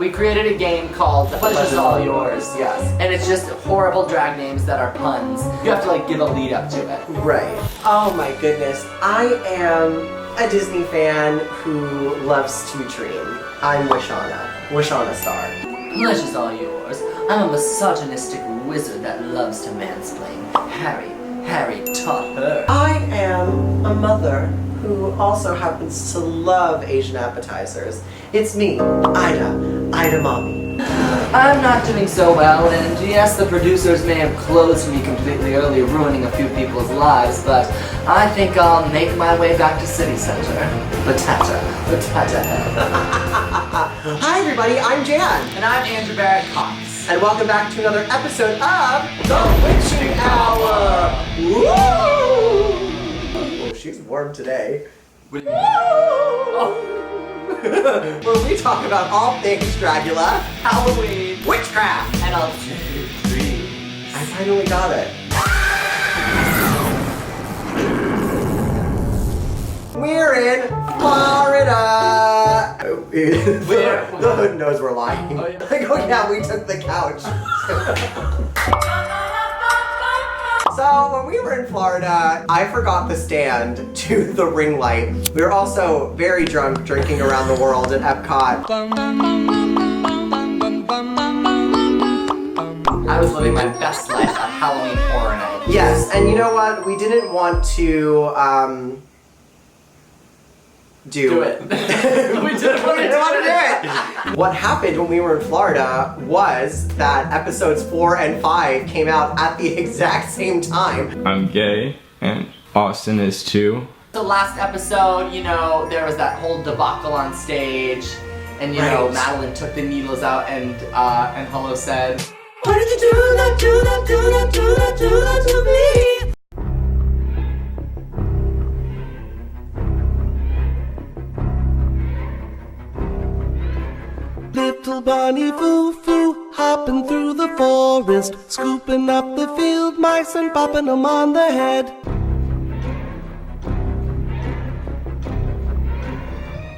we created a game called The Pleasure's All Yours. Yes. And it's just horrible drag names that are puns. You have to like give a lead up to it. Right. Oh my goodness. I am a Disney fan who loves to dream. I'm Wishana Star. Pleasure's all yours. I'm a misogynistic wizard that loves to mansplain. Harry taught her. I am a mother who also happens to love Asian appetizers. It's me, Ida Mommy. I'm not doing so well, and yes, the producers may have closed me completely early, ruining a few people's lives, but I think I'll make my way back to City Center. Patata. Hi everybody, I'm Jan. And I'm Andrew Barret Cox. And welcome back to another episode of The Witching Hour! Woo! Oh, she's warm today. What do you mean? Where we talk about all things Dragula, Halloween, witchcraft, and alternative dreams. I finally got it. We're in Florida! The hood knows we're lying. Oh, yeah. Like, oh yeah, we took the couch. So when we were in Florida, I forgot the stand to the ring light. We were also very drunk drinking around the world at Epcot. I was living my best life on Halloween Horror Night. Yes, and you know what? We didn't want to do it. we didn't want to do it. What happened when we were in Florida was that episodes 4 and 5 came out at the exact same time. I'm gay, and Austin is too. The last episode, you know, there was that whole debacle on stage, and you know, Madeline took the needles out, and Hello said, "Why did you do that, do that, do that, do that, do that to me?" Little bunny foo-foo, hopping through the forest, scooping up the field mice and popping them on the head.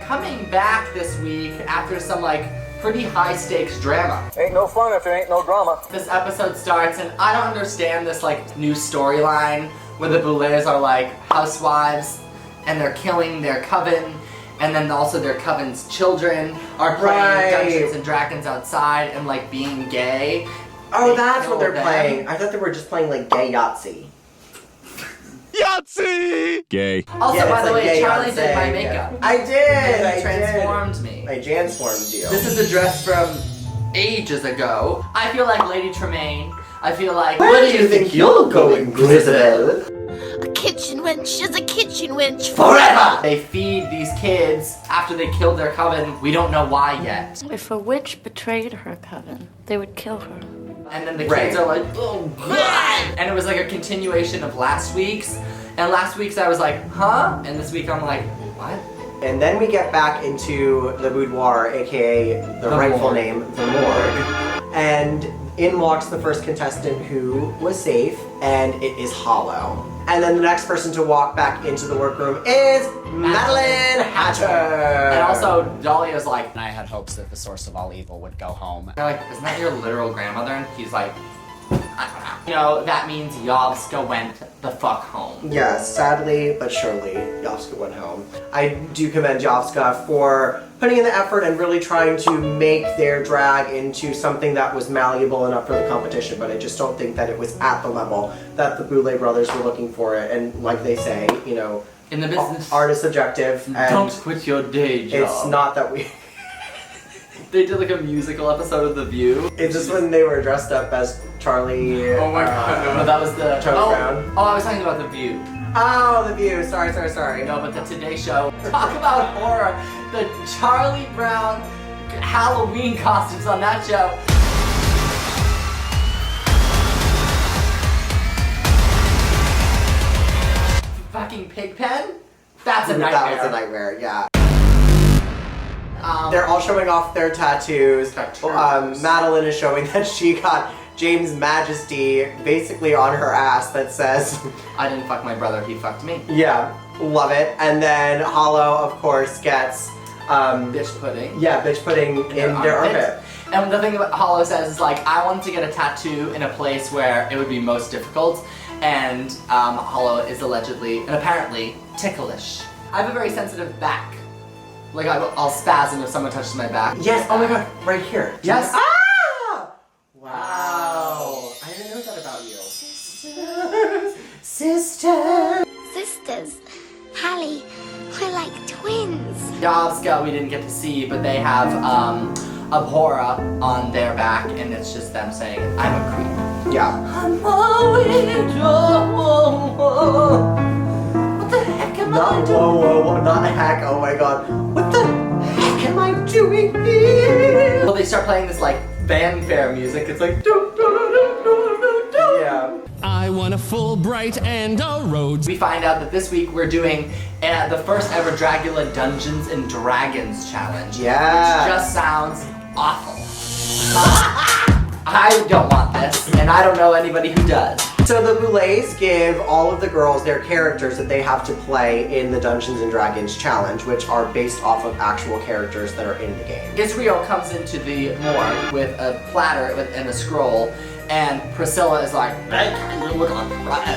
coming back this week after some like pretty high stakes drama. Ain't no fun if there ain't no drama. This episode starts and I don't understand this like new storyline where the Boulets are like housewives and they're killing their coven, and then also their coven's children are playing Dungeons and Dragons outside and like being gay. Oh, that's what they're playing. I thought they were just playing like gay Yahtzee. Yahtzee! Gay. Also, Yeah, by it's the like way, gay Charlie Yahtzee, did my yeah. makeup. I did. And I he transformed me. I transformed you. This is a dress from ages ago. I feel like Lady Tremaine. I feel like. Where do you think you're going, Grisabelle? A kitchen wench is a kitchen wench Forever! They feed these kids after they killed their coven. We don't know why yet. If a witch betrayed her coven, they would kill her. And then the kids are like, oh god! And it was like a continuation of last week's. And last week's I was like, huh? And this week I'm like, what? And then we get back into the boudoir, aka the rightful morgue. name, the morgue. And in walks the first contestant who was safe, and it is Hollow. And then the next person to walk back into the workroom is Madeline Hatcher. And also Dahlia's like, I had hopes that the source of all evil would go home. they're like, isn't that your literal grandmother? And he's like, I don't know. You know, that means Yovska went the fuck home. Yes, sadly but surely, Yovska went home. I do commend Yovska for putting in the effort and really trying to make their drag into something that was malleable enough for the competition, but I just don't think that it was at the level that the Boulet brothers were looking for it. And like they say, you know, In the business, art is subjective, and don't quit your day job. it's not that we... They did like a musical episode of The View. It's just when they were dressed up as Charlie... Oh my god. No, that was the... Charlie Brown. Oh, I was talking about The View. Oh, The View. Sorry. No, but the Today Show. Talk about horror. The Charlie Brown Halloween costumes on that show. Fucking Pigpen? That's a nightmare. That was a nightmare, yeah. They're all showing off their tattoos. Madeline is showing that she got James Majesty basically on her ass that says... I didn't fuck my brother, he fucked me. Yeah, love it. And then Hollow, of course, gets Bitch pudding. Yeah, bitch pudding in their armpit. And the thing that Hollow says is like, I wanted to get a tattoo in a place where it would be most difficult, and Hollow is allegedly and apparently ticklish. I have a very sensitive back. Like I'll spasm if someone touches my back. Yes. Oh my god. Right here. Yes. Ah! Wow. I didn't know that about you. Sisters. Sisters. Hallie, we're like twins. Yovska we didn't get to see, but they have Abhorra on their back, and it's just them saying, I'm a creep. Yeah. I'm a widow. What the heck am I Not doing? whoa, not heck. Oh my god. What the heck am I doing here? Well, they start playing this like fanfare music. It's like do, do, do, do, do, do. Yeah. I want a Fulbright and a Rhodes. We find out that this week we're doing the first ever Dragula Dungeons and Dragons challenge. Yeah. Which just sounds awful. I don't want this, and I don't know anybody who does. So the Boulets give all of the girls their characters that they have to play in the Dungeons and Dragons challenge, which are based off of actual characters that are in the game. Israel comes into the morgue with a platter and a scroll, and Priscilla is like, "Hey, can you look on the right?"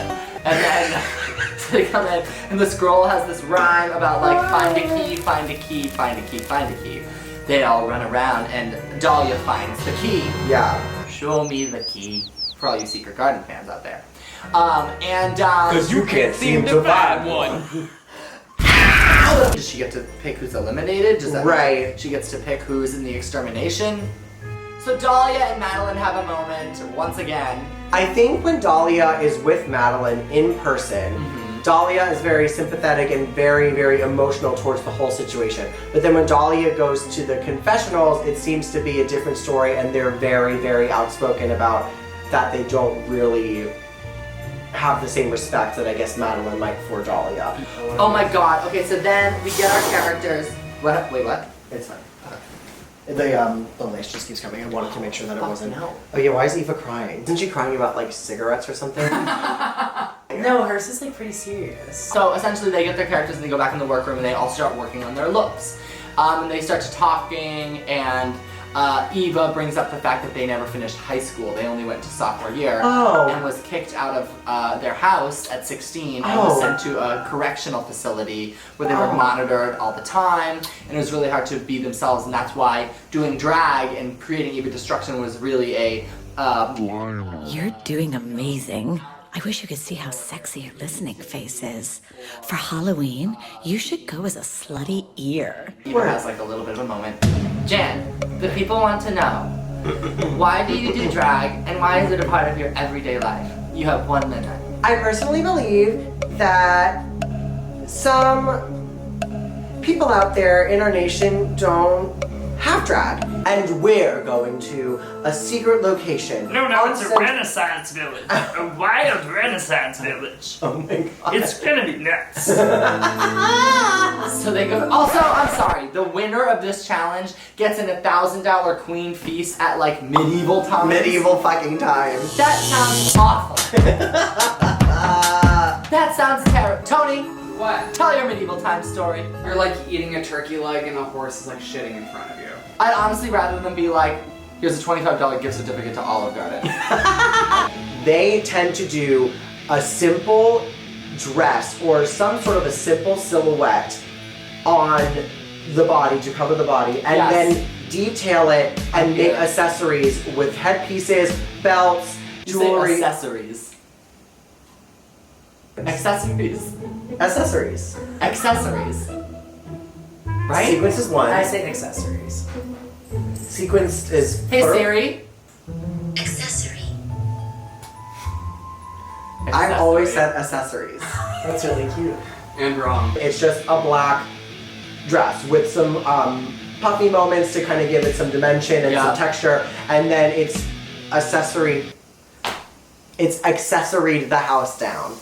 And then they come in, and the scroll has this rhyme about like, find a key, find a key, find a key, find a key. They all run around, and Dahlia finds the key. Yeah. Show me the key. For all you Secret Garden fans out there. Cause you can't seem to find one. Does she get to pick who's eliminated? Does that Right. mean she gets to pick who's in the extermination? So Dahlia and Madeline have a moment once again. I think when Dahlia is with Madeline in person, Dahlia is very sympathetic and very, very emotional towards the whole situation. But then when Dahlia goes to the confessionals, it seems to be a different story, and they're very, very outspoken about that they don't really have the same respect that I guess Madeline might for Dahlia. Oh my god. Okay, so then we get our characters. What? Wait, what? It's fine. The lace just keeps coming. I wanted to make sure that it Fuck wasn't. no. Oh yeah, why is Eva crying? Isn't she crying about like cigarettes or something? No, hers is like pretty serious. So essentially they get their characters and they go back in the workroom and they all start working on their looks. And they start to talking, and Eva brings up the fact that they never finished high school. They only went to sophomore year and was kicked out of their house at 16 and was sent to a correctional facility where they were monitored all the time, and it was really hard to be themselves, and that's why doing drag and creating Eva Destruction was really a You're doing amazing. I wish you could see how sexy your listening face is. For Halloween, you should go as a slutty ear. Eva has like a little bit of a moment. Jan, the people want to know, why do you do drag and why is it a part of your everyday life? You have 1 minute. I personally believe that some people out there in our nation don't have drag. And we're going to a secret location. No, it's a Renaissance village. A wild Renaissance village. Oh my god. It's gonna be nuts. So they go, also, I'm sorry, the winner of this challenge gets an $1,000 queen feast at like medieval times. Medieval fucking times. That sounds awful. That sounds terrible. Tony, What? tell your medieval times story. You're like eating a turkey leg and a horse is like shitting in front of you. I'd honestly rather than be like, here's a $25 gift certificate to Olive Garden. They tend to do a simple dress or some sort of a simple silhouette on the body to cover the body, and then detail it and make accessories with headpieces, belts, jewelry. Accessories. Accessories. Accessories. Accessories. Right? Sequence is one. I say accessories. Sequence is. Hey Siri. Accessory. I've always said accessories. That's really cute. And wrong. It's just a black dress with some puffy moments to kind of give it some dimension and some texture, and then it's accessory. It's accessoried the house down.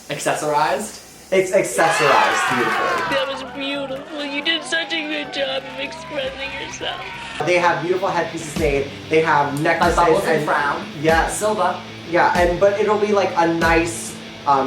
Accessorized? It's accessorized beautifully. That was beautiful. You did such a good job of expressing yourself. They have beautiful headpieces made. They have necklaces Bubbles and and Frown. yes, Silva. yeah, but it'll be like a nice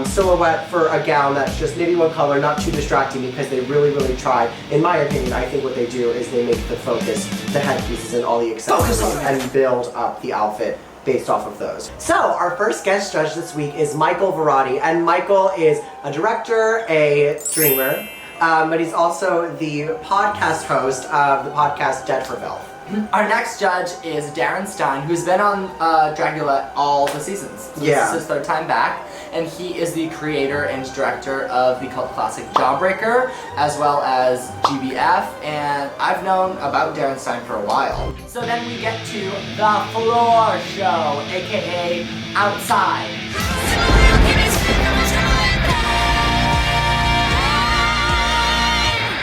silhouette for a gown that's just maybe one color, not too distracting, because they really, really try. In my opinion, I think what they do is they make the focus, the headpieces, and all the accessories, and build up the outfit based off of those. So our first guest judge this week is Michael Verratti, and Michael is a director, a streamer, but he's also the podcast host of the podcast Dead for Filth. Our next judge is Darren Stein, who's been on Dragula all the seasons. So this is his third time back, and he is the creator and director of the cult classic Jawbreaker, as well as GBF, and I've known about Darren Stein for a while. So then we get to the floor show, aka Outside.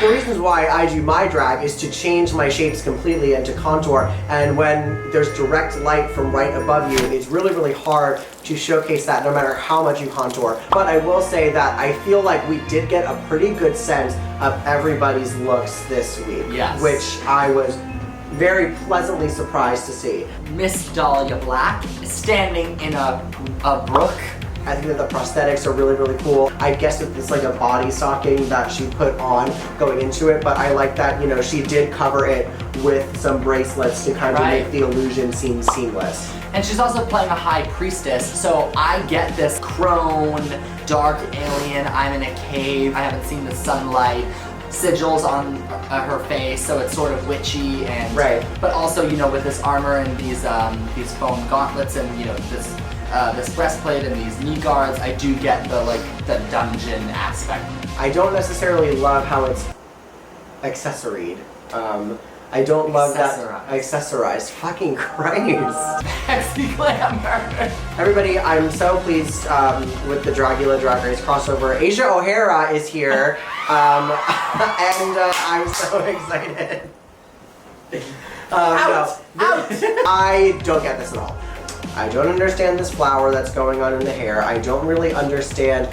The reasons why I do my drag is to change my shapes completely and to contour, and when there's direct light from right above you, it's really, really hard to showcase that no matter how much you contour. But I will say that I feel like we did get a pretty good sense of everybody's looks this week, which I was very pleasantly surprised to see. Miss Dahlia Black is standing in a brook. I think that the prosthetics are really, really cool. I guess it's like a body stocking that she put on going into it, but I like that, you know, she did cover it with some bracelets to kind of make the illusion seem seamless. And she's also playing a high priestess, so I get this crone, dark alien, I'm in a cave, I haven't seen the sunlight, sigils on her face, so it's sort of witchy, and but also, you know, with this armor and these foam gauntlets and, you know, this breastplate and these knee guards, I do get the dungeon aspect. I don't necessarily love how it's accessoried. I don't love that accessorized. Fucking Christ. Sexy glamour. Everybody, I'm so pleased with the Dragula Drag Race crossover. Asia O'Hara is here, and I'm so excited. I don't get this at all. I don't understand this flower that's going on in the hair. I don't really understand.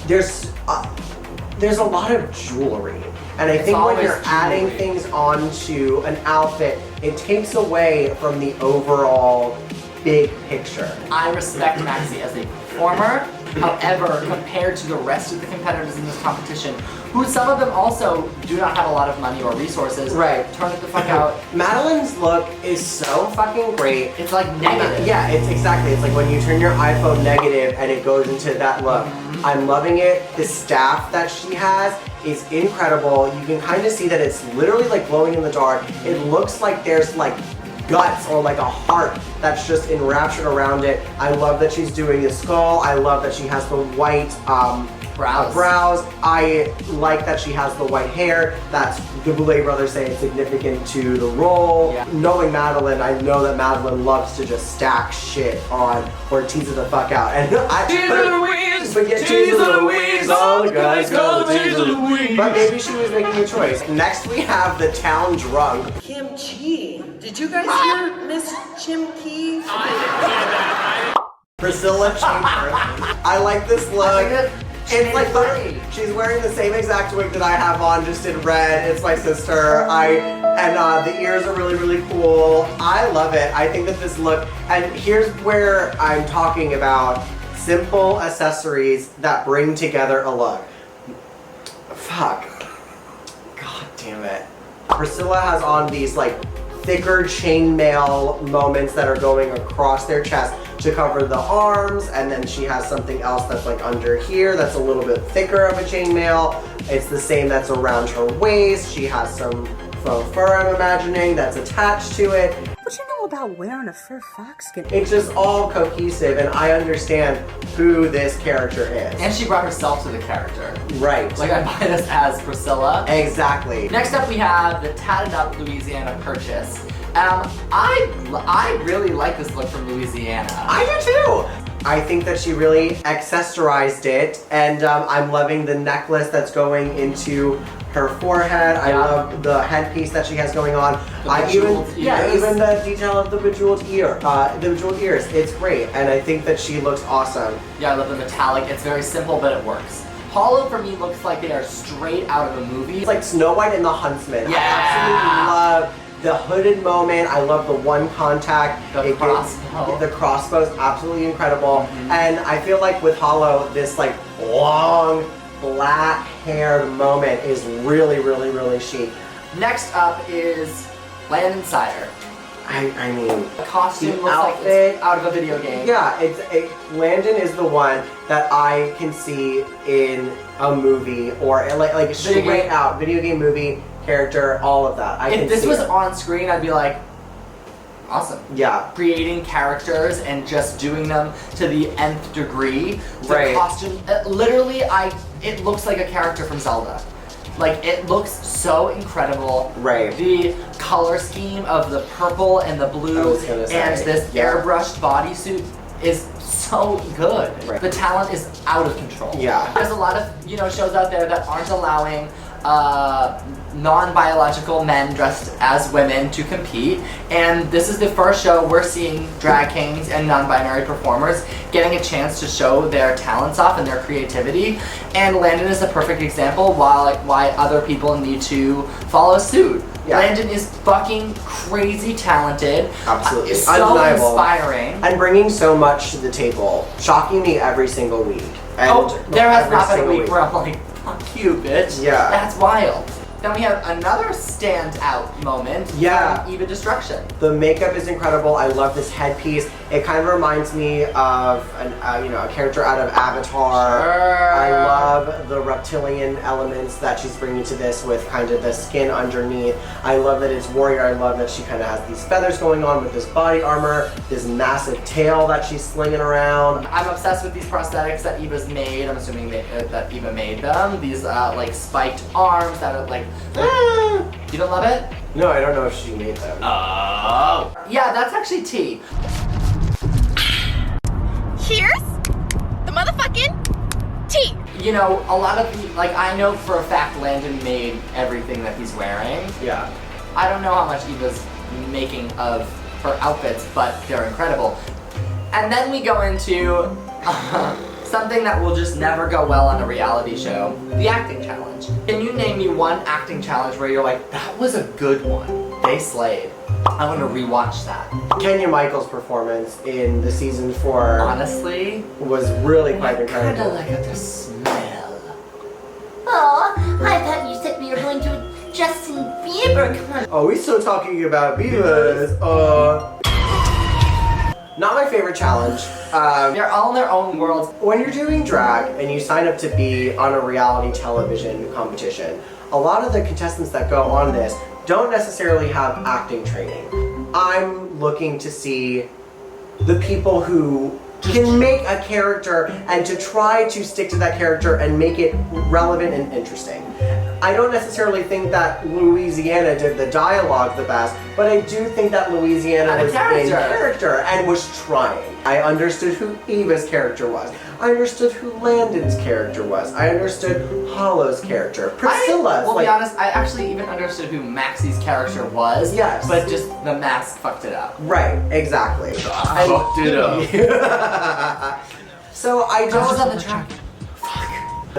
There's a lot of jewelry. And I think when you're adding things onto an outfit, it takes away from the overall big picture. I respect Maxie as a performer. However, compared to the rest of the competitors in this competition, who some of them also do not have a lot of money or resources, turn it the fuck out. Madeline's look is so fucking great. It's like negative. Yeah, it's exactly. It's like when you turn your iPhone negative and it goes into that look. I'm loving it. The staff that she has is incredible. You can kind of see that it's literally like glowing in the dark. It looks like there's like guts or like a heart that's just enraptured around it. I love that she's doing the skull. I love that she has the white brows. I like that she has the white hair. That's the Boulet brothers say it's significant to the role. Yeah. Knowing Madeline, I know that Madeline loves to just stack shit on or tease it the fuck out. And tease Louise, all the guys call her Tease Louise. But maybe she was making a choice. Next we have the town drunk. Kim Chi. Did you guys hear Miss Chimkey? I didn't hear that. Priscilla Chambers. I like this look. It's like literally, she's wearing the same exact wig that I have on, just in red. It's my sister. And the ears are really, really cool. I love it. I think that this look, and here's where I'm talking about simple accessories that bring together a look. Fuck. God damn it. Priscilla has on these like thicker chainmail moments that are going across their chest to cover the arms, and then she has something else that's like under here that's a little bit thicker of a chainmail. It's the same that's around her waist. She has some faux fur, I'm imagining, that's attached to it. What you know about wearing a fur fox skin? It's just all cohesive, and I understand who this character is. And she brought herself to the character. Right. Like, I buy this as Priscilla. Exactly. Next up we have the tatted up Louisiana Purchase. I really like this look from Louisiana. I do too! I think that she really accessorized it, and I'm loving the necklace that's going into her forehead. I love the headpiece that she has going on. Even the detail of the bejeweled ears. It's great, and I think that she looks awesome. Yeah, I love the metallic. It's very simple, but it works. Hollow for me looks like they are straight out of a movie. It's like Snow White and the Huntsman. Yeah. I absolutely love The hooded moment, I love the one contact. The crossbow. The crossbow's absolutely incredible. And I feel like with Hollow, this like long black haired moment is really, really, really chic. Next up is Landon Cider. I mean, The costume the looks like outfit, it's out of a video game. yeah, Landon is the one that I can see in a movie or like straight out video game movie character, all of that. If this was on screen, I'd be like, awesome. Yeah. Creating characters and just doing them to the nth degree. The Right. costume, literally, it looks like a character from Zelda. Like, it looks so incredible. Right. The color scheme of the purple and the I blue was gonna say, and this yeah. airbrushed bodysuit is so good. Right. The talent is out of control. Yeah. There's a lot of, shows out there that aren't allowing non-biological men dressed as women to compete, and this is the first show we're seeing drag kings and non-binary performers getting a chance to show their talents off and their creativity, and Landon is a perfect example why other people need to follow suit. Yeah. Landon is fucking crazy talented. Absolutely. So Undeniable. inspiring. And bringing so much to the table, shocking me every single week. And There has every not been a single week where I'm like, fuck you, bitch. Yeah. That's wild. Then we have another standout moment Yeah. from Eva Destruction. The makeup is incredible. I love this headpiece. It kind of reminds me of a character out of Avatar. Sure. I love the reptilian elements that she's bringing to this with kind of the skin underneath. I love that it's warrior. I love that she kind of has these feathers going on with this body armor, this massive tail that she's slinging around. I'm obsessed with these prosthetics that Eva's made. I'm assuming that Eva made them. These like spiked arms that are like, you don't love it? No, I don't know if she made them. Oh. Yeah, that's actually tea. Here's the motherfucking tea. A lot of I know for a fact Landon made everything that he's wearing. Yeah. I don't know how much Eva's making of her outfits, but they're incredible. And then we go into something that will just never go well on a reality show, the acting challenge. Can you name me one acting challenge where you're like, that was a good one, they slayed. I want to rewatch that. Kenya Michaels' performance in the season 4 Honestly, was really quite I incredible. kinda like the smell. Oh, I thought you said we were going to a Justin Bieber concert. Oh, we still talking about Beavers. Not my favorite challenge. They're all in their own worlds. When you're doing drag and you sign up to be on a reality television competition, a lot of the contestants that go on this don't necessarily have acting training. I'm looking to see the people who can make a character and to try to stick to that character and make it relevant and interesting. I don't necessarily think that Louisiana did the dialogue the best, but I do think that Louisiana Had a was in character. character and was trying. I understood who Eva's character was. I understood who Landon's character was. I understood Hollow's characer. Priscilla's. Be honest, I actually even understood who Maxie's character was. Yes. But just the mask fucked it up. Right, exactly. Fucked it up. So I That was don't. on the track.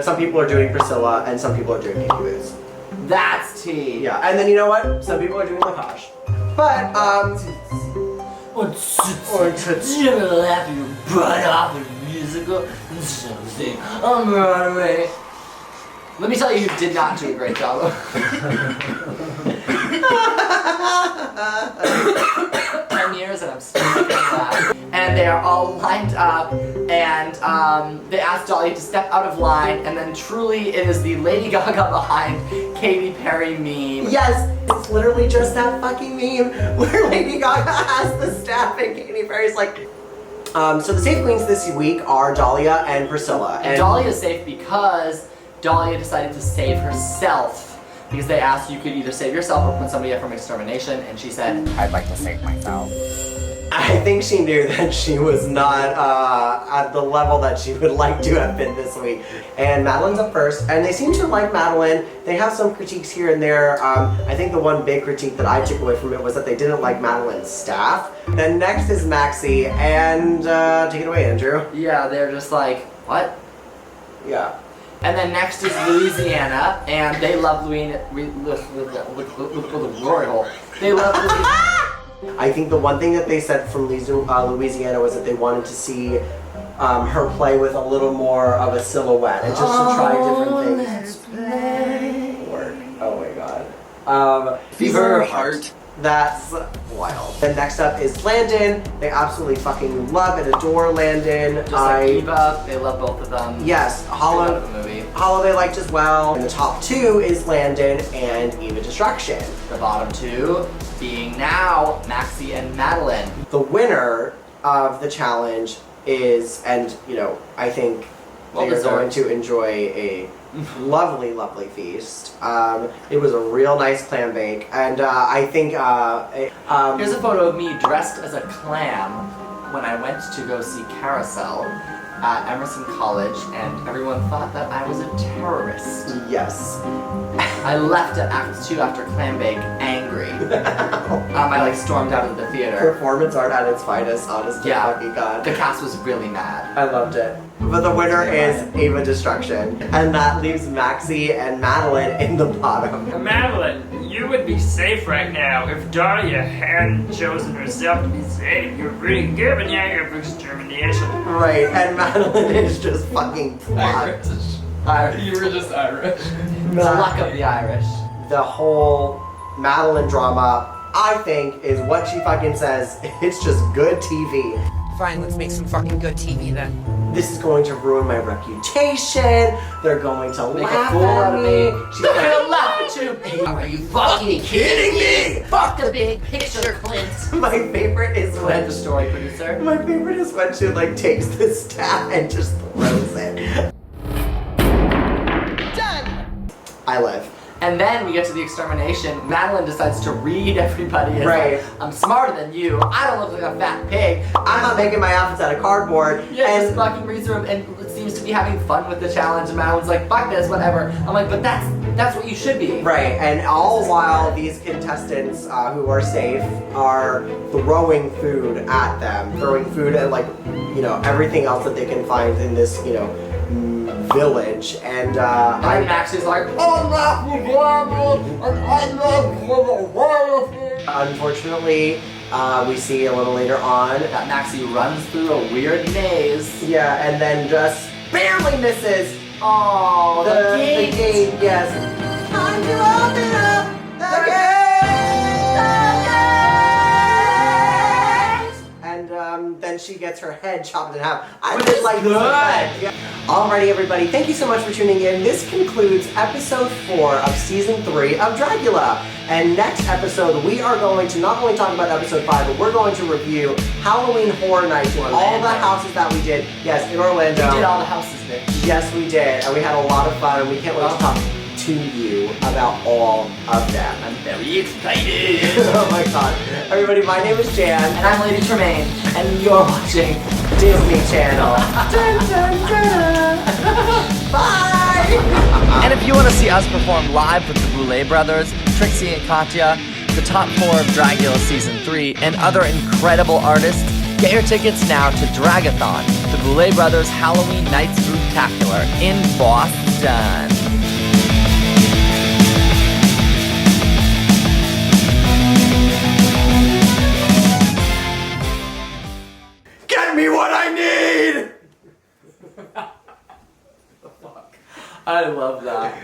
Some people are doing Priscilla and some people are doing Pinky Boots. That's tea. Yeah, and then you know what? Some people are doing Lacoste. But, Or you ever laugh your butt off in a musical and something on Runway. Let me tell you who did not do a great job. 10 years and I'm still making laugh. And they are all lined up and they asked Dolly to step out of line, and then truly it is the Lady Gaga behind Katy Perry meme. yes, it's literally just that fucking meme where Lady Gaga has the staff and Katy Perry's like... so the safe queens this week are Dahlia and Priscilla. And Dahlia is safe because Dahlia decided to save herself. Because they asked you could either save yourself or put somebody up from Extermination, and she said, I'd like to save myself. I think she knew that she was not at the level that she would like to have been this week. And Madeline's up first, and they seem to like Madeline. They have some critiques here and there. I think the one big critique that I took away from it was that they didn't like Madeline's staff. Then next is Maxie, and take it away, Andrew. Yeah, they're just like, what? Yeah. And then next is Louisiana, and they love Louisiana. They love Louisiana. I think the one thing that they said from Louisiana was that they wanted to see her play with a little more of a silhouette and just to try different things. Work. Oh my god. Fever Heart. That's wild. And next up is Landon. They absolutely fucking love and adore Landon. Just like Eva, they love both of them. Yes, Hollow. The movie. Hollow they liked as well. And the top two is Landon and Eva Destruction. The bottom two being now Maxie and Madeline. The winner of the challenge is, and you know, I think Well they're going deserved. to enjoy a lovely, lovely feast. It was a real nice clam bake, and I think Here's a photo of me dressed as a clam when I went to go see Carousel at Emerson College, and everyone thought that I was a terrorist. yes. I left at Act 2 after Clam Bake angry. I like stormed out of the theater. Performance art at its finest, honest to Yeah. fucking god. The cast was really mad. I loved it. But the winner is Eva Destruction, and that leaves Maxie and Madeline in the bottom. Madeline, you would be safe right now if Dahlia hadn't chosen herself to be safe. You're pretty good, but now you're for extermination. Right, and Madeline is just fucking fucked. You were just Irish. The luck of the Irish. The whole Madeline drama, I think, is what she fucking says. It's just good TV. Fine, let's make some fucking good TV then. This is going to ruin my reputation. They're going to Make a laugh fool out at of me. me. She's They're like, gonna laugh at you. Are you fucking kidding me? Fuck the big picture, Clint. my favorite is Clint, when the story producer. my favorite is when she like takes the staff and just throws it. Done! I live. And then we get to the extermination. Madeline decides to read everybody as Right. like, I'm smarter than you. I don't look like a fat pig. I'm not making my outfits out of cardboard. Yeah, just and fucking reads through 'em and seems to be having fun with the challenge. And Madeline's like, fuck this, whatever. I'm like, but that's what you should be. right, and all while these contestants who are safe are throwing food at them, throwing food at like, you know, everything else that they can find in this, you know, village, and And Maxie's like, oh, not the glamour, and I love the royalty. unfortunately, we see a little later on. That Maxie runs through a weird maze. Yeah, and then just barely misses Oh, the gate. Yes. Time to open up the gate. And then she gets her head chopped in half. I did like this effect. Yeah. Alrighty, everybody. Thank you so much for tuning in. This concludes episode 4 of season 3 of Dragula. And next episode, we are going to not only talk about episode 5, but we're going to review Halloween Horror Nights and all the houses that we did. Yes, in Orlando. We did all the houses, bitch. Yes, we did, and we had a lot of fun, and we can't wait to talk to you about all of them. I'm very excited. Oh my god. Everybody, my name is Jan, And I'm Lady Tremaine, and you're watching Disney Channel. Dun, dun, dun. Bye! And if you want to see us perform live with the Boulet brothers, Trixie and Katya, the top 4 of Dragula Season 3, and other incredible artists, get your tickets now to Dragathon, the Boulet brothers Halloween Nights Spectacular in Boston. Get me what I need! I love that.